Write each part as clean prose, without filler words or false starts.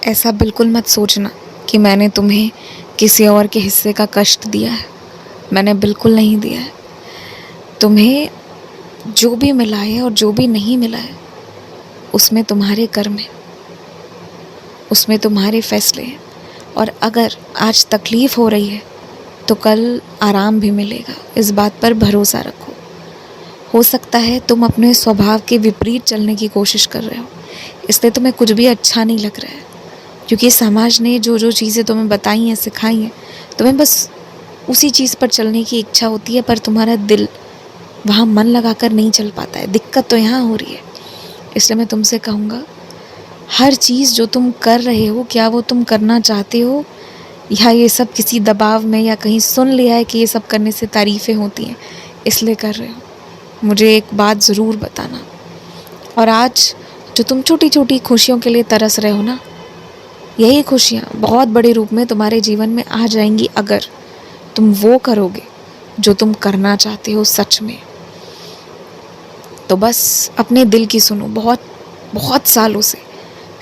ऐसा बिल्कुल मत सोचना कि मैंने तुम्हें किसी और के हिस्से का कष्ट दिया है। मैंने बिल्कुल नहीं दिया है। तुम्हें जो भी मिला है और जो भी नहीं मिला है, उसमें तुम्हारे कर्म हैं, उसमें तुम्हारे फैसले हैं। और अगर आज तकलीफ़ हो रही है तो कल आराम भी मिलेगा, इस बात पर भरोसा रखो। हो सकता है तुम अपने स्वभाव के विपरीत चलने की कोशिश कर रहे हो, इसलिए तुम्हें कुछ भी अच्छा नहीं लग रहा है, क्योंकि समाज ने जो जो चीज़ें तुम्हें बताई हैं, सिखाई हैं, तुम्हें बस उसी चीज़ पर चलने की इच्छा होती है, पर तुम्हारा दिल वहाँ मन लगाकर नहीं चल पाता है। दिक्कत तो यहाँ हो रही है। इसलिए मैं तुमसे कहूँगा, हर चीज़ जो तुम कर रहे हो, क्या वो तुम करना चाहते हो, या ये सब किसी दबाव में या कहीं सुन लिया है कि ये सब करने से तारीफ़ें होती हैं, इसलिए कर रहे हो? मुझे एक बात ज़रूर बताना। और आज जो तुम छोटी छोटी खुशियों के लिए तरस रहे हो ना, यही खुशियाँ बहुत बड़े रूप में तुम्हारे जीवन में आ जाएंगी, अगर तुम वो करोगे जो तुम करना चाहते हो सच में। तो बस अपने दिल की सुनो। बहुत बहुत सालों से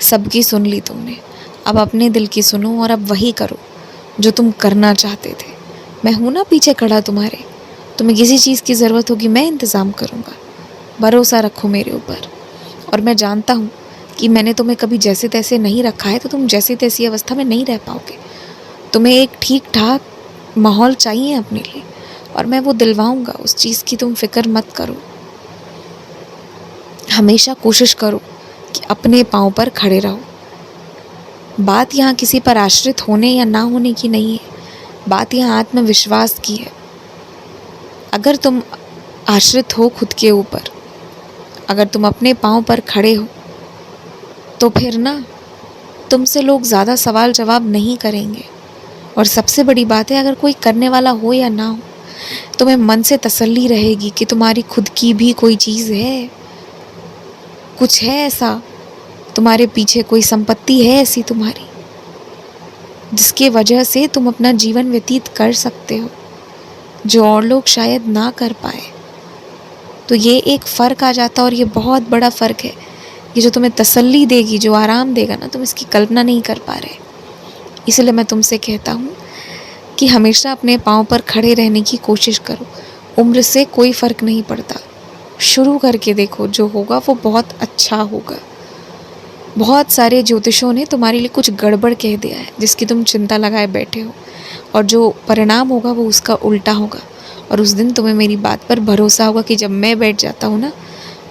सबकी सुन ली तुमने, अब अपने दिल की सुनो और अब वही करो जो तुम करना चाहते थे। मैं हूँ ना पीछे खड़ा तुम्हारे। तुम्हें किसी चीज़ की ज़रूरत होगी, मैं इंतज़ाम करूँगा। भरोसा रखो मेरे ऊपर। और मैं जानता हूँ कि मैंने तुम्हें कभी जैसे तैसे नहीं रखा है, तो तुम जैसी तैसी अवस्था में नहीं रह पाओगे। तुम्हें एक ठीक ठाक माहौल चाहिए अपने लिए, और मैं वो दिलवाऊँगा। उस चीज़ की तुम फ़िक्र मत करो। हमेशा कोशिश करो कि अपने पाँव पर खड़े रहो। बात यहाँ किसी पर आश्रित होने या ना होने की नहीं है, बात यहाँ आत्मविश्वास की है। अगर तुम आश्रित हो खुद के ऊपर, अगर तुम अपने पाँव पर खड़े हो, तो फिर ना तुमसे लोग ज़्यादा सवाल जवाब नहीं करेंगे। और सबसे बड़ी बात है, अगर कोई करने वाला हो या ना हो, तुम्हें मन से तसल्ली रहेगी कि तुम्हारी खुद की भी कोई चीज़ है, कुछ है ऐसा, तुम्हारे पीछे कोई संपत्ति है ऐसी तुम्हारी, जिसकी वजह से तुम अपना जीवन व्यतीत कर सकते हो, जो और लोग शायद ना कर पाए। तो ये एक फ़र्क आ जाता है, और ये बहुत बड़ा फ़र्क है। ये जो तुम्हें तसल्ली देगी, जो आराम देगा ना, तुम इसकी कल्पना नहीं कर पा रहे। इसलिए मैं तुमसे कहता हूँ कि हमेशा अपने पाँव पर खड़े रहने की कोशिश करो। उम्र से कोई फ़र्क नहीं पड़ता। शुरू करके देखो, जो होगा वो बहुत अच्छा होगा। बहुत सारे ज्योतिषों ने तुम्हारे लिए कुछ गड़बड़ कह दिया है, जिसकी तुम चिंता लगाए बैठे हो, और जो परिणाम होगा वो उसका उल्टा होगा। और उस दिन तुम्हें मेरी बात पर भरोसा होगा कि जब मैं बैठ जाता हूँ ना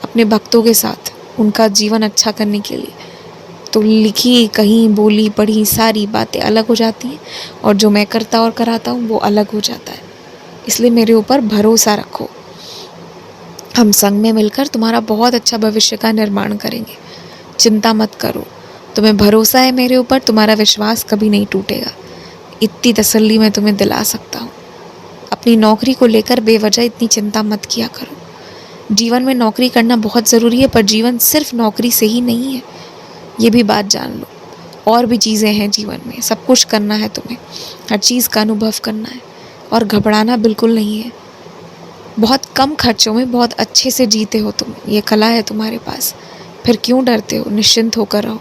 अपने भक्तों के साथ, उनका जीवन अच्छा करने के लिए, तो लिखी, कहीं, बोली, पढ़ी सारी बातें अलग हो जाती हैं, और जो मैं करता और कराता हूँ वो अलग हो जाता है। इसलिए मेरे ऊपर भरोसा रखो। हम संग में मिलकर तुम्हारा बहुत अच्छा भविष्य का निर्माण करेंगे। चिंता मत करो। तुम्हें भरोसा है मेरे ऊपर, तुम्हारा विश्वास कभी नहीं टूटेगा। इतनी तसल्ली मैं तुम्हें दिला सकता हूँ। अपनी नौकरी को लेकर बेवजह इतनी चिंता मत किया करो। जीवन में नौकरी करना बहुत ज़रूरी है, पर जीवन सिर्फ नौकरी से ही नहीं है, ये भी बात जान लो। और भी चीज़ें हैं जीवन में, सब कुछ करना है तुम्हें, हर चीज़ का अनुभव करना है, और घबराना बिल्कुल नहीं है। बहुत कम खर्चों में बहुत अच्छे से जीते हो तुम, ये कला है तुम्हारे पास। फिर क्यों डरते हो? निश्चिंत होकर रहो।